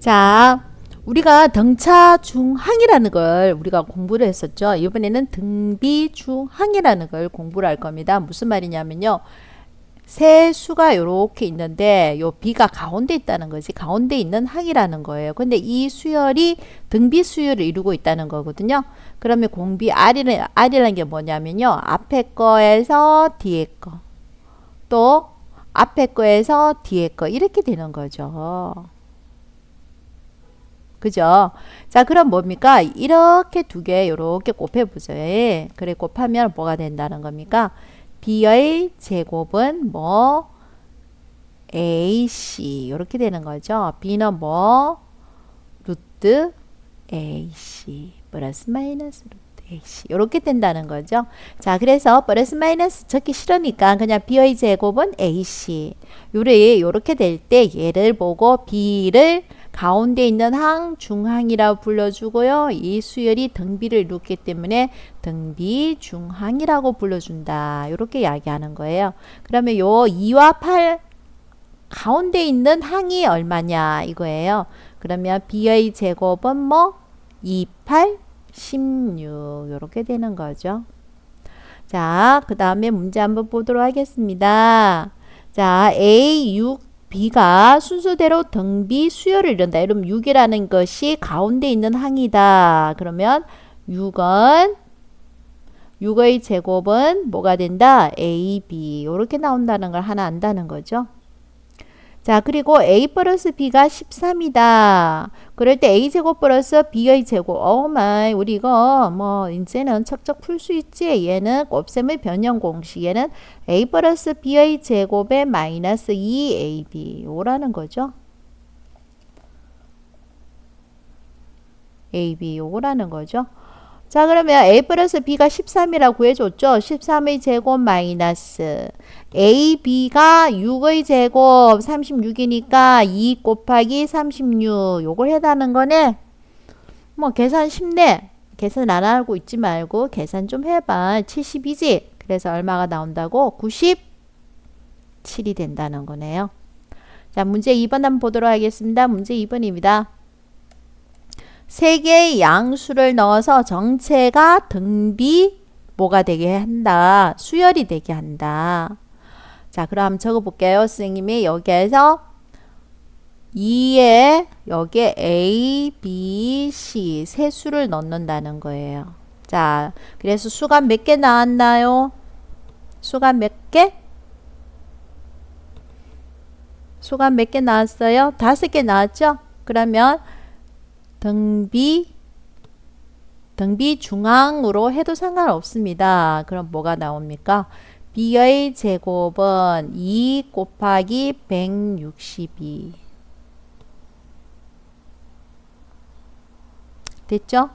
자, 우리가 등차중항이라는 걸 우리가 공부를 했었죠. 이번에는 등비중항이라는 걸 공부를 할 겁니다. 무슨 말이냐면요. 세 수가 이렇게 있는데 요 비가 가운데 있다는 거지. 가운데 있는 항이라는 거예요. 근데 이 수열이 등비 수열을 이루고 있다는 거거든요. 그러면 공비 R이라는 게 뭐냐면요. 앞에 거에서 뒤에 거, 또 앞에 거에서 뒤에 거 이렇게 되는 거죠. 그죠? 자, 그럼 뭡니까? 이렇게 두 개 이렇게 곱해보죠. 예. 그래 곱하면 뭐가 된다는 겁니까? b의 제곱은 뭐 ac 이렇게 되는 거죠. b는 뭐 루트 ac 플러스 마이너스 루트 ac 이렇게 된다는 거죠. 자, 그래서 플러스 마이너스 적기 싫으니까 그냥 b의 제곱은 ac 요렇게 될 때 얘를 보고 b를 가운데 있는 항, 중항이라고 불러주고요. 이 수열이 등비를 이루기 때문에 등비, 중항이라고 불러준다. 이렇게 이야기하는 거예요. 그러면 요 2와 8 가운데 있는 항이 얼마냐 이거예요. 그러면 b의 제곱은 뭐 2, 8, 16 이렇게 되는 거죠. 자, 그 다음에 문제 한번 보도록 하겠습니다. 자, A, 6, B가 순서대로 등비 수열을 이룬다. 이러면 6이라는 것이 가운데 있는 항이다. 그러면 6의 제곱은 뭐가 된다? A, B 이렇게 나온다는 걸 하나 안다는 거죠. 자, 그리고 A 플러스 B가 13이다. 그럴 때 A 제곱 플러스 B의 제곱. 마이, 우리 이거 뭐 이제는 척척 풀 수 있지. 얘는 곱셈의 변형 공식. 얘는 A 플러스 B의 제곱에 마이너스 2AB. 요라는 거죠. AB 요라는 거죠. 자, 그러면 A 플러스 B가 13이라고 구해줬죠. 13의 제곱 마이너스 A, B가 6의 제곱 36이니까 2 곱하기 36 요걸 해다는 거네. 뭐 계산 쉽네. 계산 안 하고 있지 말고 계산 좀 해봐. 70이지? 그래서 얼마가 나온다고? 97이 된다는 거네요. 자, 문제 2번 한번 보도록 하겠습니다. 문제 2번입니다. 세 개의 양수를 넣어서 정체가 등비 뭐가 되게 한다. 수열이 되게 한다. 자, 그럼 적어볼게요. 선생님이 여기에서 2에 여기에 A, B, C 세 수를 넣는다는 거예요. 자, 그래서 수가 몇 개 나왔나요? 수가 몇 개? 수가 몇 개 나왔어요? 5개 나왔죠? 그러면 등비 중항으로 해도 상관없습니다. 그럼 뭐가 나옵니까? b의 제곱은 2 곱하기 162 됐죠?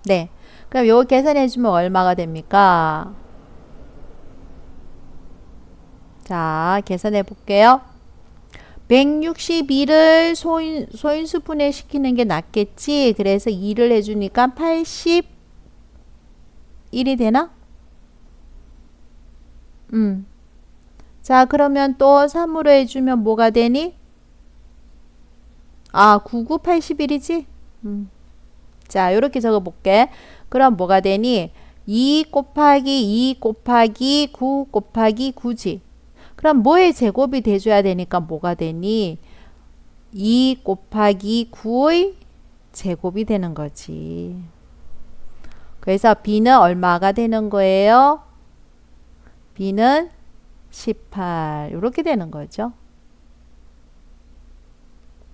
네. 그럼 요거 계산해주면 얼마가 됩니까? 자, 계산해 볼게요. 162를 소인수 분해시키는 게 낫겠지. 그래서 2를 해주니까 81이 되나? 자, 그러면 또 3으로 해주면 뭐가 되니? 아, 99, 81이지? 자, 이렇게 적어볼게. 그럼 뭐가 되니? 2 곱하기 2 곱하기 9 곱하기 9지. 그럼 뭐의 제곱이 돼줘야 되니까 뭐가 되니? 2 곱하기 9의 제곱이 되는 거지. 그래서 B는 얼마가 되는 거예요? B는 18 이렇게 되는 거죠.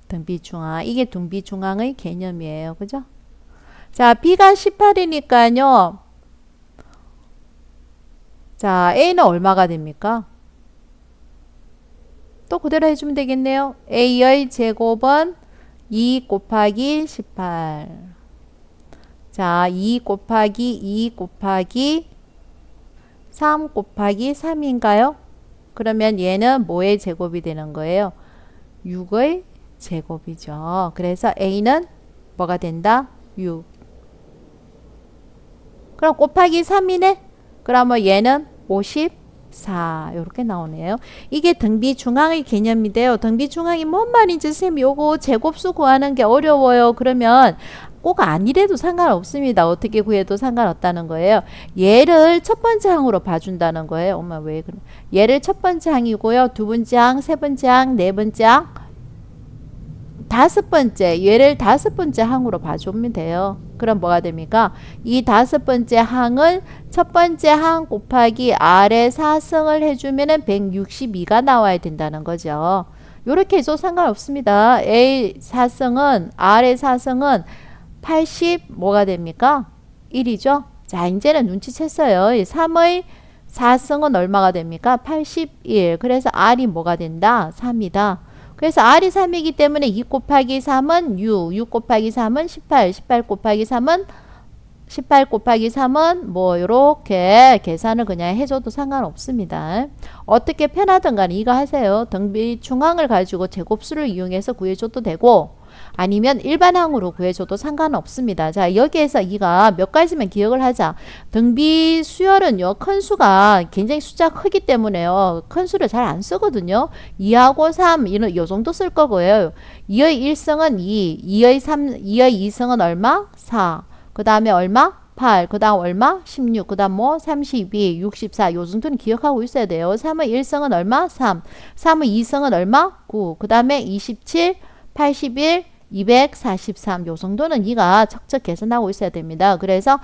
등비중항. 이게 등비중항의 개념이에요. 그죠? 자, B가 18이니까요. 자, A는 얼마가 됩니까? 또 그대로 해주면 되겠네요. A의 제곱은 2 곱하기 18. 자, 2 곱하기 2 곱하기 3 곱하기 3인가요? 그러면 얘는 뭐의 제곱이 되는 거예요? 6의 제곱이죠. 그래서 A는 뭐가 된다? 6. 그럼 곱하기 3이네? 그러면 얘는 50 4 이렇게 나오네요. 이게 등비 중앙의 개념인데요. 등비 중앙이 뭔 말인지 쌤 요거 제곱수 구하는 게 어려워요. 그러면 꼭 아니래도 상관없습니다. 어떻게 구해도 상관없다는 거예요. 얘를 첫 번째 항으로 봐준다는 거예요. 엄마 왜 그래? 얘를 첫 번째 항이고요. 두 번째 항, 세 번째 항, 네 번째 항, 다섯 번째, 얘를 다섯 번째 항으로 봐주면 돼요. 그럼 뭐가 됩니까? 이 다섯 번째 항을 첫 번째 항 곱하기 아래 4승을 해주면은 162가 나와야 된다는 거죠. 요렇게 해도 상관없습니다. A 4승은, 아래 4승은 80 뭐가 됩니까? 1이죠. 자, 이제는 눈치챘어요. 3의 4승은 얼마가 됩니까? 81. 그래서 R이 뭐가 된다? 3이다. 그래서 R이 3이기 때문에 2 곱하기 3은 6, 6 곱하기 3은 18, 18 곱하기 3은 18 곱하기 3은 뭐 이렇게 계산을 그냥 해줘도 상관없습니다. 어떻게 편하든 간에 이거 하세요. 등비 중항을 가지고 제곱수를 이용해서 구해줘도 되고 아니면 일반항으로 구해줘도 상관없습니다. 자, 여기에서 이가 몇 가지만 기억을 하자. 등비 수열은요, 큰 수가 굉장히 숫자가 크기 때문에요. 큰 수를 잘 안 쓰거든요. 2하고 3, 이 정도 쓸 거고요. 2의 1승은 2, 2의 2승은 얼마? 4. 그 다음에 얼마? 8, 그 다음 얼마? 16, 그 다음 뭐? 32, 64, 요 정도는 기억하고 있어야 돼요. 3의 1승은 얼마? 3, 3의 2승은 얼마? 9, 그 다음에 27, 81, 243, 요 정도는 이가 척척 계산하고 있어야 됩니다. 그래서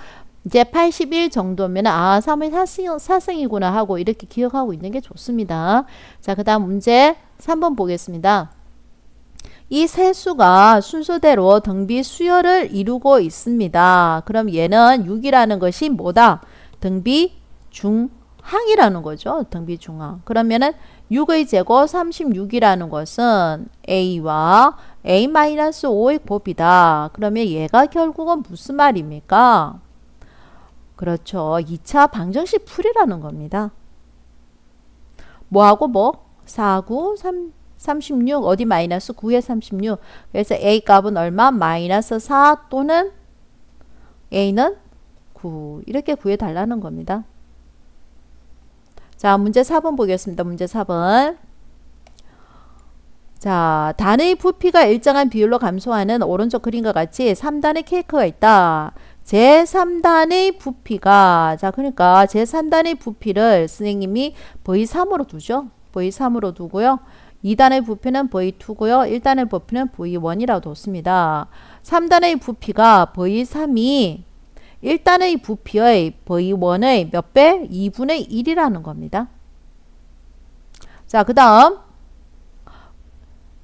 이제 81 정도면 3의 4승이구나 하고 이렇게 기억하고 있는 게 좋습니다. 자, 그 다음 문제 3번 보겠습니다. 이 세 수가 순서대로 등비 수열을 이루고 있습니다. 그럼 얘는 6이라는 것이 뭐다? 등비 중항이라는 거죠. 등비 중항. 그러면은 6의 제곱 36이라는 것은 A와 A-5의 곱이다. 그러면 얘가 결국은 무슨 말입니까? 그렇죠. 2차 방정식 풀이라는 겁니다. 뭐하고 뭐? 4, 9, 36 어디 마이너스 9에 36. 그래서 A 값은 얼마? 마이너스 4 또는 A는 9. 이렇게 구해달라는 겁니다. 자, 문제 4번 보겠습니다. 문제 4번. 자, 단의 부피가 일정한 비율로 감소하는 오른쪽 그림과 같이 3단의 케이크가 있다. 제3단의 부피가, 자, 그러니까 제3단의 부피를 선생님이 V3으로 두죠. V3으로 두고요. 2단의 부피는 V2고요. 1단의 부피는 V1이라고 뒀습니다. 3단의 부피가 V3이 1단의 부피의 V1의 몇 배? 2분의 1이라는 겁니다. 자, 그 다음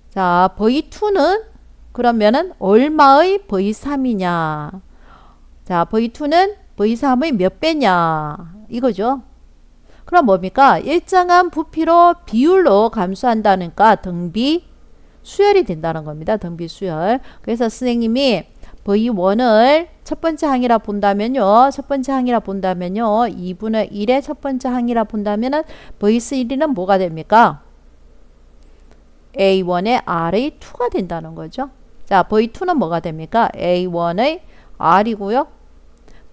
자, V2는 그러면은 얼마의 V3이냐? 자, V2는 V3의 몇 배냐? 이거죠. 그럼 뭡니까? 일정한 부피로 비율로 감소한다니까 등비 수열이 된다는 겁니다. 등비 수열. 그래서 선생님이 V1을 첫 번째 항이라 본다면요. 첫 번째 항이라 본다면요. 2분의 1의 첫 번째 항이라 본다면은 V3는 뭐가 됩니까? A1의 R의 2가 된다는 거죠. 자, V2는 뭐가 됩니까? A1의 R이고요.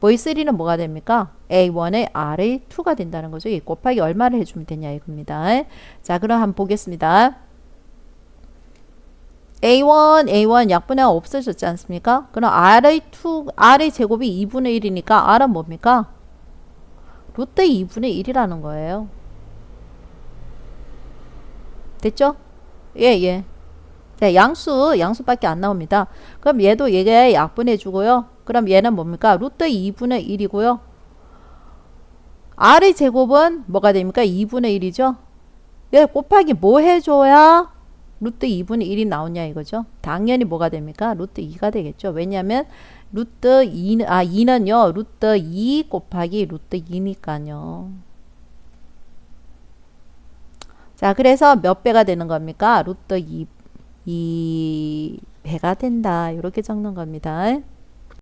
V3는 뭐가 됩니까? A1의 R의 2가 된다는 거죠. 이 곱하기 얼마를 해주면 되냐 이겁니다. 자, 그럼 한번 보겠습니다. A1 약분의 없어졌지 않습니까? 그럼 R의 제곱이 2분의 1이니까 R은 뭡니까? 루트 2분의 1이라는 거예요. 됐죠? 예. 자, 양수밖에 안 나옵니다. 그럼 얘도 얘가 약분해 주고요. 그럼 얘는 뭡니까? 루트 2분의 1이고요. R의 제곱은 뭐가 됩니까? 2분의 1이죠. 얘 곱하기 뭐 해줘야 루트 2분의 1이 나오냐 이거죠. 당연히 뭐가 됩니까? 루트 2가 되겠죠. 왜냐하면 루트 2는요. 루트 2 곱하기 루트 2니까요. 자, 그래서 몇 배가 되는 겁니까? 루트 2배가 된다. 이렇게 적는 겁니다.